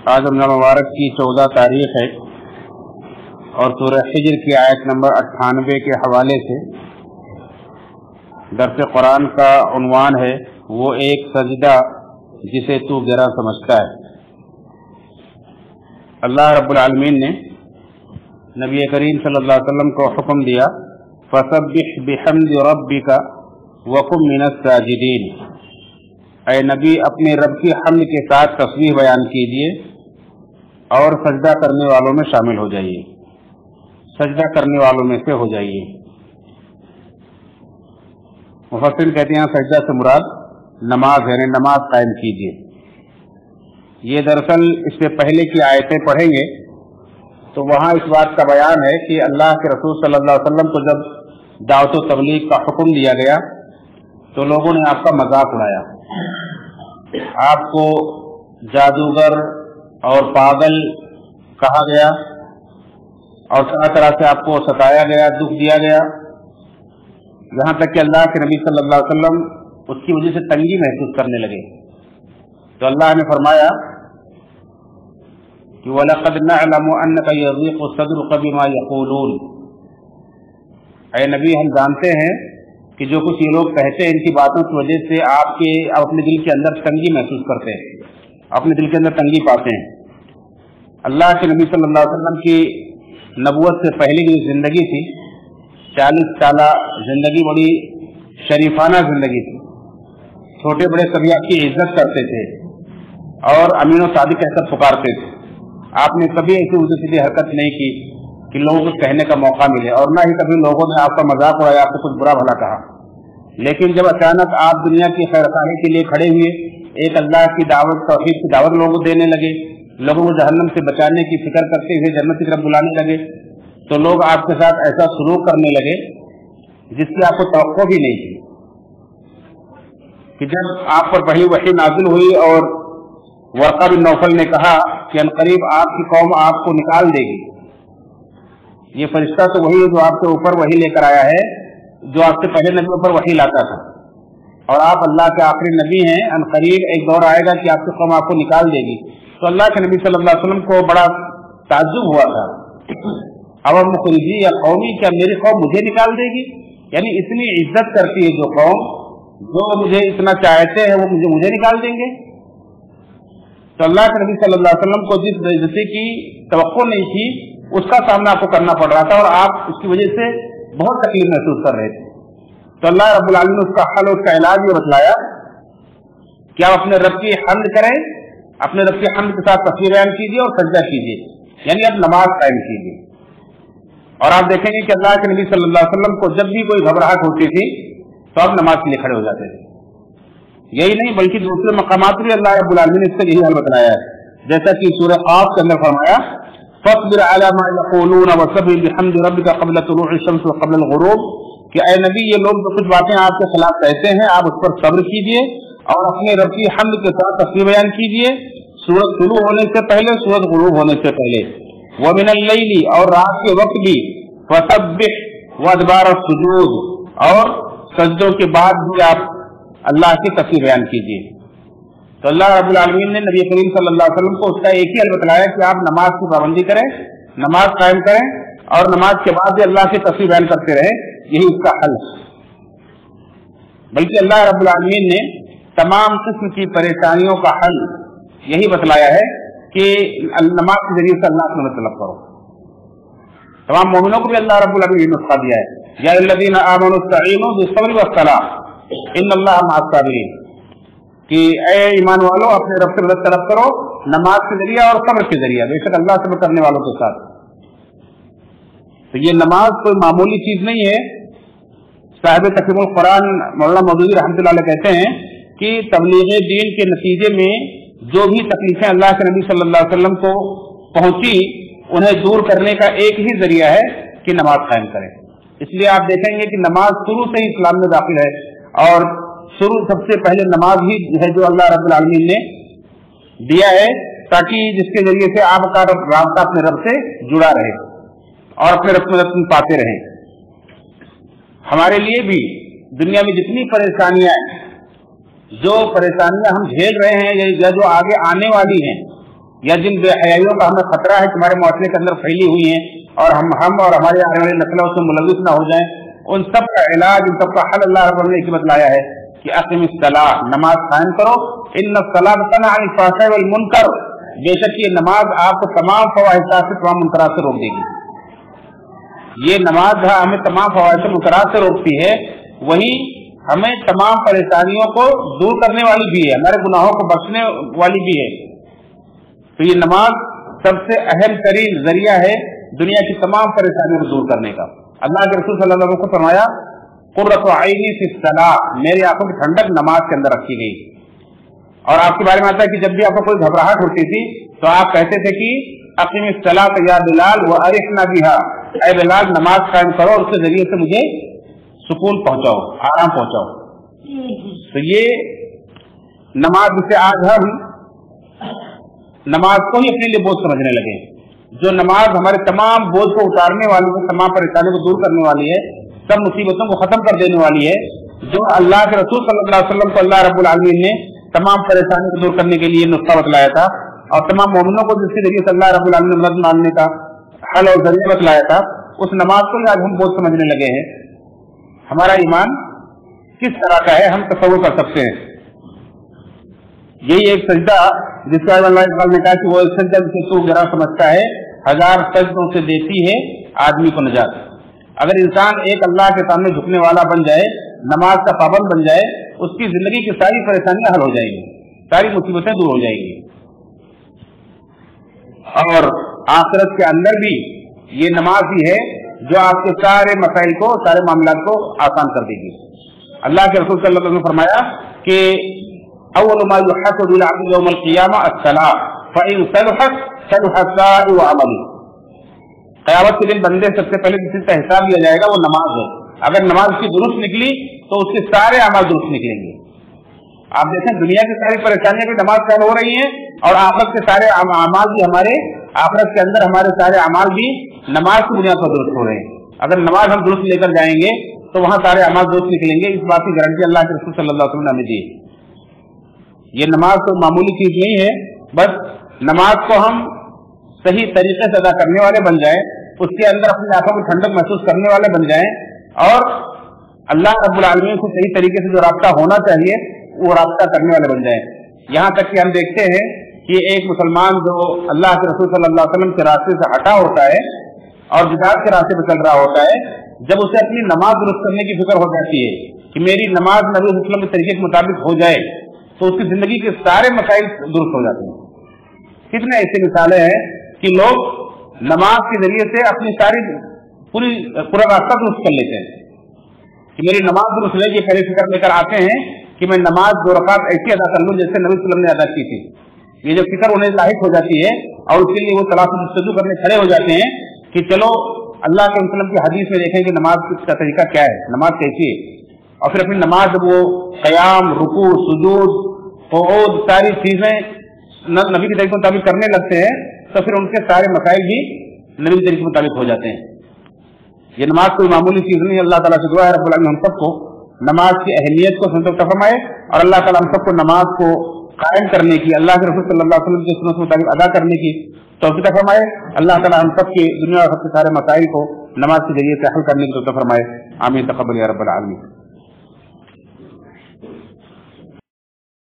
आज रमज़ान मुबारक की 14 तारीख है और सूरह हिज्र की आयत नंबर 98 के हवाले से दर्स कुरान का उन्वान है वो एक सजदा जिसे तू गिरा समझता है। अल्लाह रब्बुल आलमीन ने नबी करीम सल्लल्लाहु अलैहि वसल्लम को हुक्म दिया, फसब्बिह बिहम्दि रब्बिका वकुम मिनस साजिदीन। ऐ नबी अपने रब की हम्द के साथ तस्बीह बयान कीजिए और सजदा करने वालों में शामिल हो जाइए, सजदा करने वालों में से हो जाइए। मुफस्सिर कहते हैं सजदा से मुराद नमाज है, नमाज कायम कीजिए। ये दरअसल इससे पहले की आयतें पढ़ेंगे तो वहाँ इस बात का बयान है कि अल्लाह के रसूल सल्लल्लाहु अलैहि वसल्लम को जब दावत व तबलीग का हुक्म दिया गया तो लोगों ने आपका मजाक उड़ाया, आपको जादूगर और पागल कहा गया और तरह तरह से आपको सताया गया, दुख दिया गया, यहाँ तक कि अल्लाह के नबी सल्लल्लाहु अलैहि वसल्लम उसकी वजह से तंगी महसूस करने लगे। तो अल्लाह ने फरमाया कि वलक़द नअलमु अन्नका यज़ीक़ु सदरुका बिमा यक़ूलून। ऐ नबी हम जानते हैं कि जो कुछ ये लोग कहते हैं इनकी बातों की वजह से आपके अपने दिल के अंदर तंगी महसूस करते हैं, अपने दिल के अंदर तंगी पाते हैं। अल्लाह के नबी सल्लल्लाहु अलैहि वसल्लम की नबूवत से पहले की जिंदगी थी 40 साल जिंदगी, बड़ी शरीफाना जिंदगी थी। छोटे बड़े सभी आपकी इज्जत करते थे और अमीन और सादिक कहकर पुकारते थे। आपने कभी ऐसी उल्टी सीधी हरकत नहीं की कि लोगों को कहने का मौका मिले, और ना ही कभी लोगों ने आपका मजाक उड़ाया, आपको कुछ बुरा भला कहा। लेकिन जब अचानक आप दुनिया की खैरखाही के लिए खड़े हुए, एक अल्लाह की दावत, तौहीद की दावत लोगों को देने लगे, लोगों को जहन्नम से बचाने की फिक्र करते हुए जन्नत की तरफ बुलाने लगे, तो लोग आपके साथ ऐसा सलूक करने लगे जिसकी आपको तवक्को भी नहीं थी। कि जब आप पर वही नाजिल हुई और वर्क़ा बिन नौफल ने कहा कि अनकरीब आपकी कौम आपको निकाल देगी, ये फरिश्ता तो वही है जो आपके ऊपर वही लेकर आया है, जो आपसे पहले नबी ऊपर वही लाता था, और आप अल्लाह के आखिरी नबी हैं। अनकरीब एक दौर आएगा कि आपकी कौम आपको निकाल देगी। तो अल्लाह के नबी सल्लल्लाहु अलैहि वसल्लम को बड़ा ताज्जुब हुआ था, अब मुखरिजी या कौमी, क्या मेरी कौम मुझे निकाल देगी? यानी इतनी इज्जत करती है जो कौम, जो मुझे इतना चाहते हैं, वो मुझे निकाल देंगे। तो अल्लाह के नबी सल्लल्लाहु अलैहि वसल्लम को जिस बेइज्जती की तवक्को नहीं थी उसका सामना आपको करना पड़ रहा था और आप उसकी वजह से बहुत तकलीफ महसूस कर रहे थे। तो अल्लाह रब्बुल आलमीन ने उसका हल, उसका इलाज ये बतलाया कि आप अपने रब की हम्द करें, अपने रब की हम्द के साथ तस्बीह बयान कीजिए और सजदा कीजिए, यानी आप नमाज कायम कीजिए। और आप देखेंगे कि अल्लाह के नबी सल्लल्लाहु अलैहि वसल्लम को जब भी कोई घबराहट होती थी तो आप नमाज के लिए खड़े हो जाते थे। यही नहीं बल्कि दूसरे मकामात भी अल्लाह रब्बुल आलमीन ने इसका यही हल बताया है, जैसा कि सूरह क़ाफ के अंदर फरमाया फस्बिर अला मा यक़ूलून वसब्बिह बिहम्दि रब्बिका क़ब्ल तुलूइ शम्स व क़ब्ल अल-ग़ुरूब। कि ऐ नबी ये लोग जो कुछ बातें आपके खिलाफ कहते हैं आप उस पर सब्र कीजिए और अपने रब की हम्द के साथ तस्बीह बयान कीजिए, सूरज शुरू होने से पहले, सूरज ग़ुरूब होने से पहले, व मिनल लैली, और रात के वक्त भी, फसब्बिह व अदबार अस्सुजूद, और सजदों के बाद भी आप अल्लाह की तस्बीह बयान कीजिए। तो अल्लाह रब्बुल आलमीन ने नबी करीम सल्लल्लाहु अलैहि वसल्लम को उसका एक ही हल बतलाया कि आप नमाज की पाबंदी करें, नमाज कायम करें और नमाज के बाद भी अल्लाह की तस्बीह बयान करते रहें, यही उसका हल है। बल्कि अल्लाह रब्बुल आलमीन ने तमाम किस्म की परेशानियों का हल यही बतलाया है कि नमाज के जरिए से अल्लाह से मदद तलब करो। तमाम मोमिनों को भी अल्लाह रब्बुल आलमीन ने नुस्खा दिया है, या अल्लज़ीना आमनू इस्तईनू बिस्सब्रि वस्सलाह इन्नल्लाहा मअस साबिरीन। कि ऐ ईमान वालों अपने रब से मदद तलब करो नमाज के जरिए और सब्र के जरिए, बेशक अल्लाह सब्र करने वालों के साथ। तो ये नमाज कोई मामूली चीज नहीं है। साहिब तक़रीमुल कुरान मौलाना मौदूदी रहमतुल्लाह अलैह कहते हैं कि तबलीग दीन के नतीजे में जो भी तकलीफें अल्लाह के नबी सल्लल्लाहु अलैहि वसल्लम को पहुंची उन्हें दूर करने का एक ही जरिया है कि नमाज कायम करें। इसलिए आप देखेंगे कि नमाज शुरू से ही इस्लाम में दाखिल है और शुरू सबसे पहले नमाज ही है जो अल्लाह रब्बुल आलमीन ने दिया है, ताकि जिसके जरिए से आपका रास्ता अपने रब से जुड़ा रहे और अपने रब से मदद पाते रहें। हमारे लिए भी दुनिया में जितनी परेशानियां हैं, जो परेशानियां हम झेल रहे हैं या जो आगे आने वाली हैं, या जिन बेहयाइयों का हमें खतरा है तुम्हारे मुआशरे के अंदर फैली हुई हैं और हम और हमारी आने वाली नस्लें उसमें मुलविस ना हो जाएं, उन सब का इलाज, उन सब का हल अल्लाह रब्बुल आलमीन ने बतलाया है कि अक़िमिस सलाह, नमाज कायम करो, इन्ना सलात तनहा अनिल फ़हशाइ वल मुनकर, बेशक ये नमाज आपको तमाम फ़वाहिशात से, तमाम मुनकरात से रोक देगी। ये नमाज हमें तमाम फ़वाहिश मुनकरात से रोकती है, वही हमें तमाम परेशानियों को दूर करने वाली भी है, हमारे गुनाहों को बख्शने वाली भी है। तो ये नमाज सबसे अहम तरीन जरिया है दुनिया की तमाम परेशानियों को दूर करने का। अल्लाह के रसूल सल्लल्लाहु अलैहि वसल्लम को फरमाया कुर्रतु ऐनी फी सलाह, मेरी आंखों की ठंडक नमाज के अंदर रखी गई। और आपके बारे में आता है कि जब भी आपको कोई घबराहट होती थी तो आप कहते थे कि अक़ीमिस सलात या बिलाल व अरिफ़ना बिहा, ऐ बिलाल नमाज कायम करो और उसके जरिए से मुझे सुकून पहुंचाओ, आराम पहुंचाओ। तो ये नमाज जिसे आज हम नमाज को ही अपने लिए बोझ समझने लगे, जो नमाज हमारे तमाम बोझ को उतारने वाली है, तमाम परेशानियों को दूर करने वाली है, सब मुसीबतों को खत्म कर देने वाली है, जो अल्लाह के रसूल सल्लल्लाहु अलैहि वसल्लम को अल्लाह रब्बुल आलमीन ने तमाम परेशानियों को दूर करने के लिए नुस्खा बतलाया था और तमाम मोमिनों को जिसके जरिए अल्लाह रब्बुल आलमीन ने मदद मांगने का हल और जरिया बतलाया था, उस नमाज को आज हम बोझ समझने लगे हैं। हमारा ईमान किस तरह का है हम तसव्वुर कर सकते हैं। यही एक सजदा जिसका अल्लाह ने कहा कि वो एक सजदा जिसे तू गिरा समझता है, 1000 सजदों से देती है आदमी को नजात। अगर इंसान एक अल्लाह के सामने झुकने वाला बन जाए, नमाज का पाबंद बन जाए, उसकी जिंदगी की सारी परेशानियां हल हो जाएंगी, सारी मुसीबतें दूर हो जाएंगी और आखिरत के अंदर भी ये नमाज ही है जो आपके सारे मसाइल को, सारे मामलात को आसान कर देगी। अल्लाह के रसूल सल्लल्लाहु अलैहि वसल्लम ने फरमाया कि अव्वलु मा युहस्सबु बिल अब्दि यौमल क़ियामह अस्सलाह फ़इन सलहत सलह साइरु अमली। क़यामत के दिन बंदे सबसे पहले जिस चीज का हिसाब लिया जाएगा वो नमाज है। अगर नमाज की दुरुस्त निकली तो उसके सारे अमाल दुरुस्त निकलेंगे। आप देखें दुनिया की सारी परेशानियां भी नमाज का हो रही हैं और आखिरत के सारे अमाल भी हमारे आखिरत के अंदर हमारे सारे अमाल भी नमाज की बुनियाद पर दुरुस्त हो रहे हैं। अगर नमाज हम दुरुस्त लेकर जाएंगे तो वहां सारे अमाल दुरुस्त निकलेंगे। इस बात की गारंटी अल्लाह के रसूल सल्लल्लाहु अलैहि वसल्लम ने दी। ये नमाज तो मामूली चीज नहीं है, बस नमाज को हम सही तरीके से अदा करने वाले बन जाएं, उसके अंदर अपनी आंखों में ठंडक महसूस करने वाले बन जाएं और अल्लाह रब्बुल आलमीन से सही तरीके से जो रास्ता होना चाहिए वो रास्ता करने वाले बन जाएं। यहाँ तक कि हम देखते हैं कि एक मुसलमान जो अल्लाह के रसूल सल्लल्लाहु अलैहि वसल्लम के रास्ते से हटा होता है और बिदअत के रास्ते पर चल रहा होता है, जब उसे अपनी नमाज दुरुस्त करने की फिक्र हो जाती है कि मेरी नमाज नबी सल्लल्लाहु अलैहि वसल्लम के तरीके के मुताबिक हो जाए, तो उसकी जिंदगी के सारे मसाइल दुरुस्त हो जाते हैं। कितने ऐसी मिसालें हैं कि लोग नमाज के जरिए से अपनी सारी पूरा रास्ता दुरुस्त कर लेते हैं कि मेरी नमाज दुरुस्त है। ये पहले फिक्र लेकर आते हैं कि मैं नमाज 2 रकात ऐसी अदा कर लूं जैसे नबी सल्लल्लाहु अलैहि वसल्लम ने अदा की थी। ये जो फिक्र उन्हें लाहिक हो जाती है और उसके लिए वो तलाश जस्तजू करने खड़े हो जाते हैं कि चलो अल्लाह के वसल्लम की हदीस में देखें कि नमाज का तरीका क्या है, नमाज कैसी है, और फिर अपनी नमाज जब वो क़याम, रुकू, सुजूद, क़ुऊद सारी चीजें नबी के तरीके के मुताबिक करने लगते हैं तो फिर उनके सारे मसाइल भी नबी के तरीके के मुताबिक हो जाते हैं। ये नमाज कोई मामूली चीज नहीं। अल्लाह ताला से दुआ है रब्बुल आलमीन हम सबको नमाज की अहमियत को समझ फरमाए और अल्लाह ताला हम सबको नमाज को कायम करने की, अल्लाह के रसूल सल्लल्लाहु अलैहि वसल्लम के सुन्नत के मुताबिक अदा करने की तौफीक फरमाए। अल्लाह ताला हम सबके दुनिया और सबके सारे मसाइल को नमाज के जरिए से हल करने की तौफीक फरमाए। आमीन तक़ब्बल या रब्बल आलमीन।